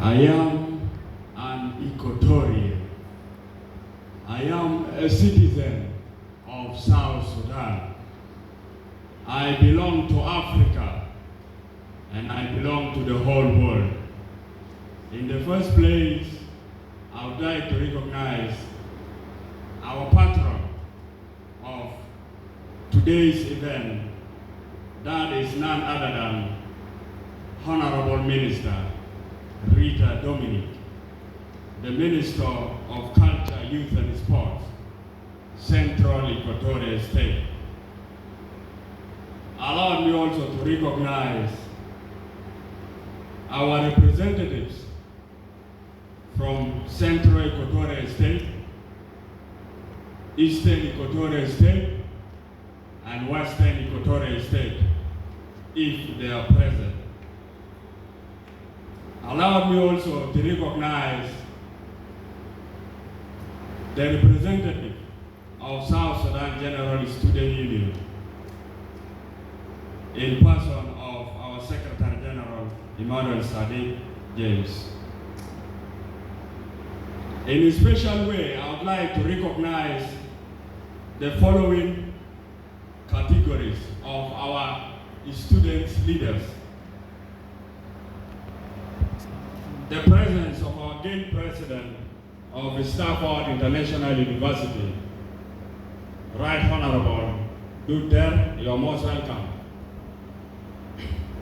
I am an Equatorian. I am a citizen of South Sudan. I belong to Africa, and I belong to the whole world. In the first place, I would like to recognize our patron of today's event. That is none other than Honorable Minister Rita Dominic, the Minister of Culture, Youth and Sports, Central Equatorial State. Allow me also to recognize our representatives from Central Equatorial State, Eastern Equatorial State, and Western Equatorial State, if they are present. Allow me also to recognize the representative of South Sudan General Student Union, in person of our Secretary General, Emmanuel Sadiq James. In a special way, I would like to recognize the following categories of our students' leaders. The presence of our Guild President of Stafford International University, Right Honorable Duterte, you're most welcome.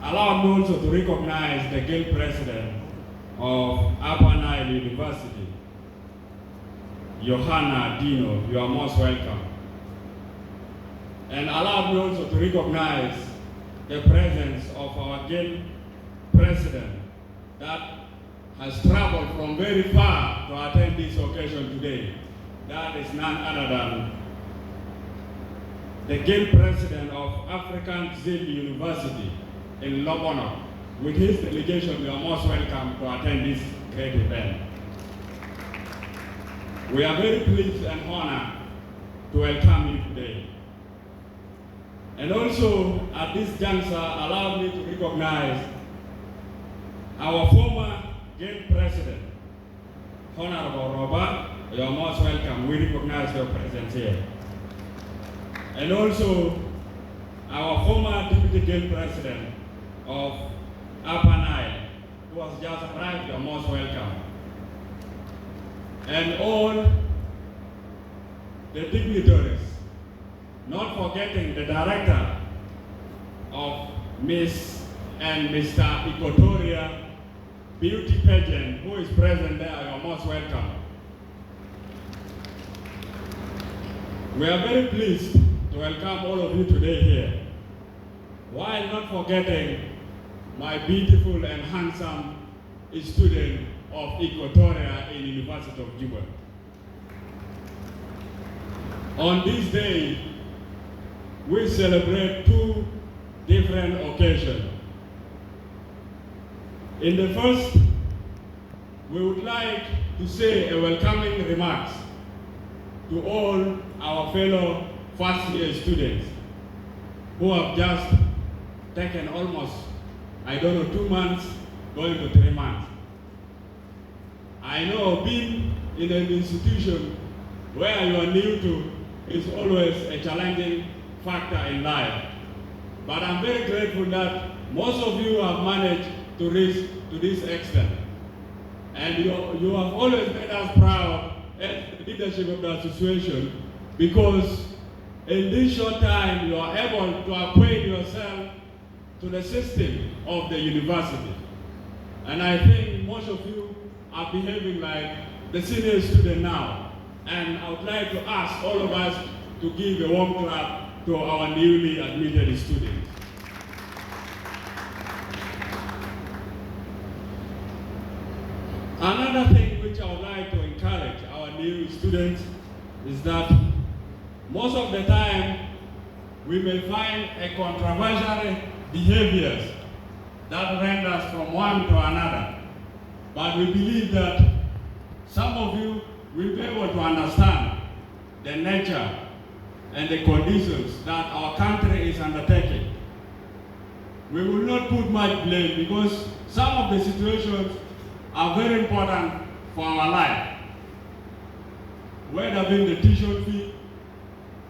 Allow me also to recognize the Guild President of Upper Nile University, Johanna Dino, you are most welcome. And allow me also to recognize the presence of our Guild President that has traveled from very far to attend this occasion today. That is none other than the Guild President of African Zil University in Lobono. With his delegation, you are most welcome to attend this great event. We are very pleased and honored to welcome you today. And also, at this juncture, allow me to recognize our former Guild President, Honorable Robert. You are most welcome. We recognize your presence here. And also, our former Deputy Guild President of Upper Nile, who has just arrived, you are most welcome. And all the dignitaries, not forgetting the director of Miss and Mr. Equatoria Beauty Pageant, who is present there, you are most welcome. We are very pleased to welcome all of you today here, while not forgetting my beautiful and handsome student of Equatoria in University of Juba. On this day, we celebrate two different occasions. In the first, we would like to say a welcoming remarks to all our fellow first-year students who have just taken almost, 2 months, going to 3 months. I know being in an institution where you are new to is always a challenging factor in life. But I'm very grateful that most of you have managed to reach to this extent. And you have always made us proud as the leadership of the association, because in this short time you are able to acquaint yourself to the system of the university. And I think most of you are behaving like the senior student now. And I would like to ask all of us to give a warm clap to our newly admitted students. Another thing which I would like to encourage our new students is that most of the time we may find a controversial behaviors that render us from one to another. But we believe that some of you will be able to understand the nature and the conditions that our country is undertaking. We will not put much blame, because some of the situations are very important for our life. Whether being the tuition fee,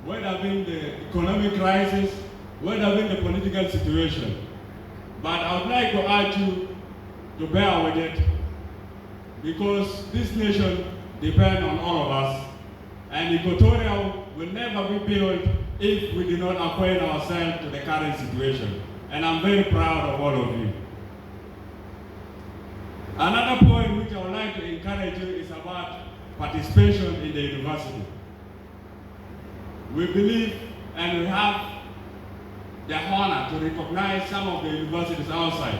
whether being the economic crisis, whether being the political situation. But I would like to urge you to bear with it, because this nation depends on all of us, and Equatorial will never be built if we do not acquaint ourselves to the current situation. And I'm very proud of all of you. Another point which I would like to encourage you is about participation in the university. We believe and we have the honor to recognize some of the universities outside.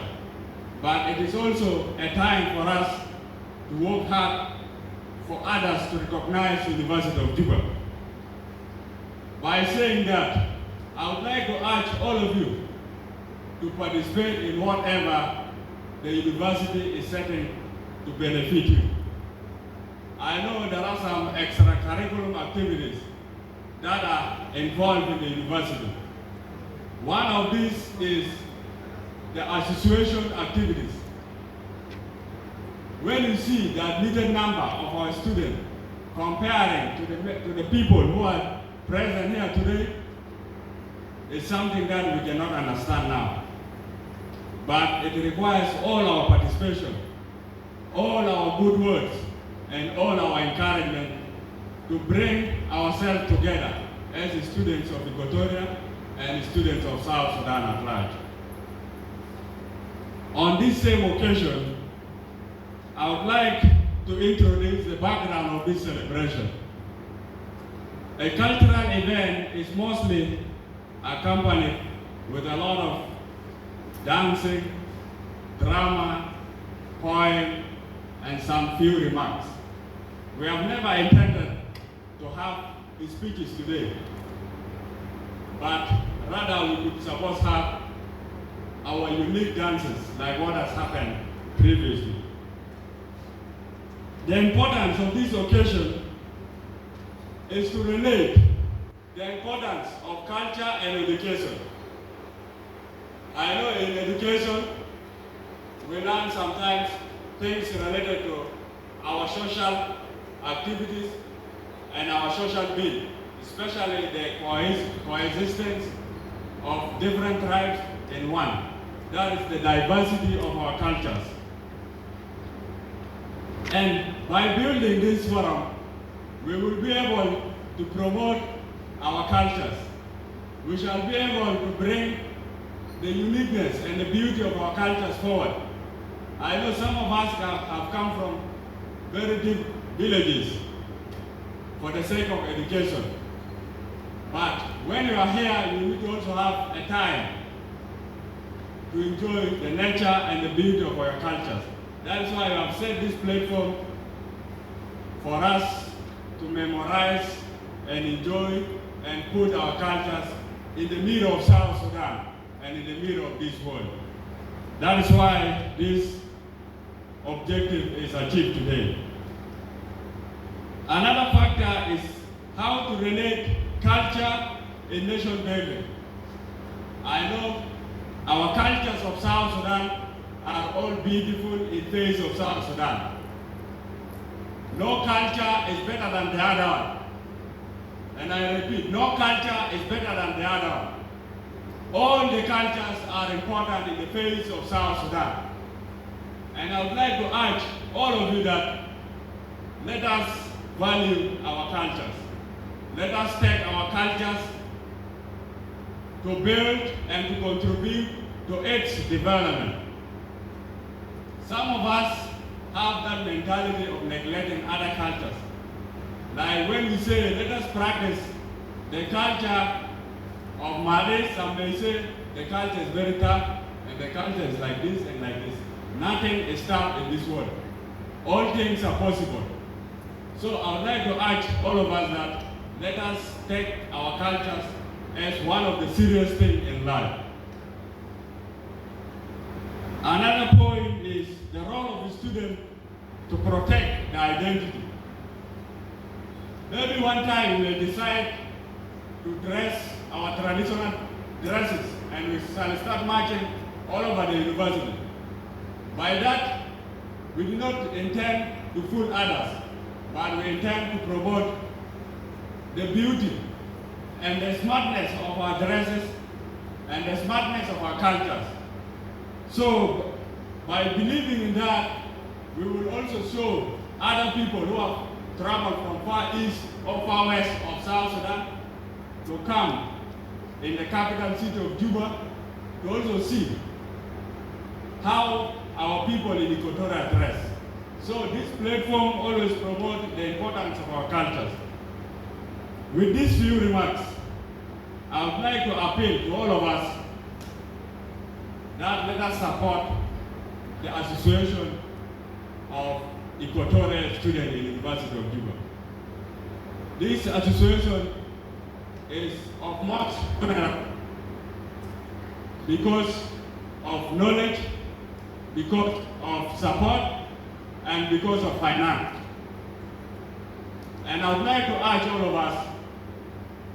But it is also a time for us to work hard for others to recognize the University of Juba. By saying that, I would like to urge all of you to participate in whatever the university is setting to benefit you. I know there are some extracurriculum activities that are involved in the university. One of these is the association activities. When you see the admitted number of our students comparing to the people who are present here today, it's something that we cannot understand now. But it requires all our participation, all our good words, and all our encouragement to bring ourselves together as the students of Equatoria and the students of South Sudan at large. On this same occasion, I would like to introduce the background of this celebration. A cultural event is mostly accompanied with a lot of dancing, drama, poem, and some few remarks. We have never intended to have speeches today, but rather we could suppose have our unique dances like what has happened previously. The importance of this occasion is to relate the importance of culture and education. I know in education, we learn sometimes things related to our social activities and our social being, especially the coexistence of different tribes in one. That is the diversity of our cultures. And by building this forum, we will be able to promote our cultures. We shall be able to bring the uniqueness and the beauty of our cultures forward. I know some of us have come from very deep villages for the sake of education. But when you are here, you need to also have a time to enjoy the nature and the beauty of our cultures. That's why I have set this platform for us to memorize and enjoy and put our cultures in the middle of South Sudan and in the middle of this world. That is why this objective is achieved today. Another factor is how to relate culture in nation building. I know our cultures of South Sudan are all beautiful in face of South Sudan. No culture is better than the other one. And I repeat, no culture is better than the other one. All the cultures are important in the face of South Sudan. And I would like to urge all of you that let us value our cultures. Let us take our cultures to build and to contribute to its development. Some of us have that mentality of neglecting other cultures. Like when we say, let us practice the culture of Mali, some may say the culture is very tough, and the culture is like this and like this. Nothing is tough in this world. All things are possible. So I would like to urge all of us that let us take our cultures as one of the serious things in life. Another point is the role of the student to protect the identity. Maybe one time we may decide to dress our traditional dresses and we shall start marching all over the university. By that, We do not intend to fool others, but we intend to promote the beauty and the smartness of our dresses and the smartness of our cultures. So, by believing in that, we will also show other people who have traveled from far east or far west of South Sudan to come in the capital city of Juba to also see how our people in Equatorial dress. So this platform always promotes the importance of our cultures. With these few remarks, I would like to appeal to all of us that let us support the Association of Equatorial Students in the University of Juba. This association is of much benefit because of knowledge, because of support, and because of finance. And I would like to urge all of us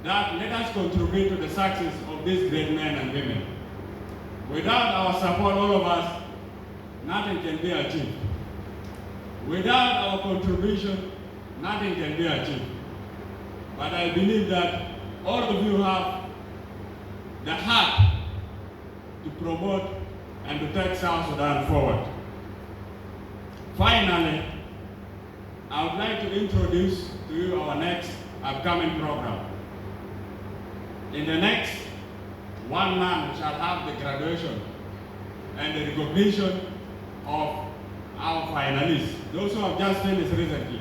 that let us contribute to the success of these great men and women. Without our support, all of us, nothing can be achieved. Without our contribution, nothing can be achieved. But I believe that all of you have the heart to promote and to take South Sudan forward. Finally, I would like to introduce to you our next upcoming program. In the next 1 month, we shall have the graduation and the recognition of our finalists, those who have just finished recently,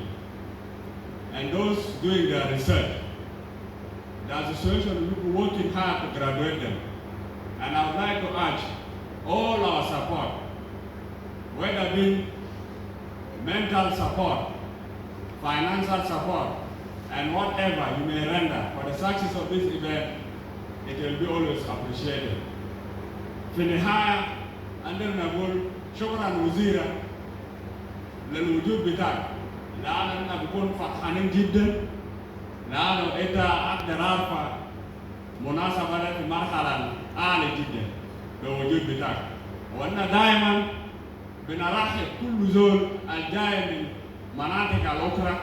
and those doing their research. The association will be working hard to graduate them. And I would like to urge all our support, whether it be mental support, financial support, and whatever you may render for the success of this event, it will be always appreciated. في النهاية أقدر نقول شكرا وزيرا للوجود بتاعك، لأننا بنكون فرحانين جدا لأنه أنت أقدر أعرف مناسبة في مرحلة عالية جدا بالوجود بتاعك، وأن دائما بنرحب كل زول الجاي من مناطق الأخرى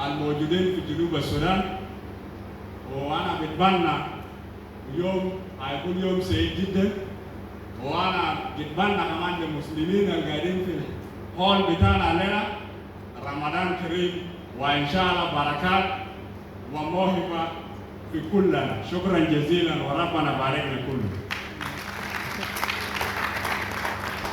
الموجودين في جنوب السودان، وأنا بتمنى يوم هيكون يوم سعيد جدا، وأنا بتمنى كمان للمسلمين القاعدين في الهول بتاعنا لنا رمضان كريم، وإن شاء الله بركات وموهبة في كلنا. شكرا جزيلا وربنا بارك لكل.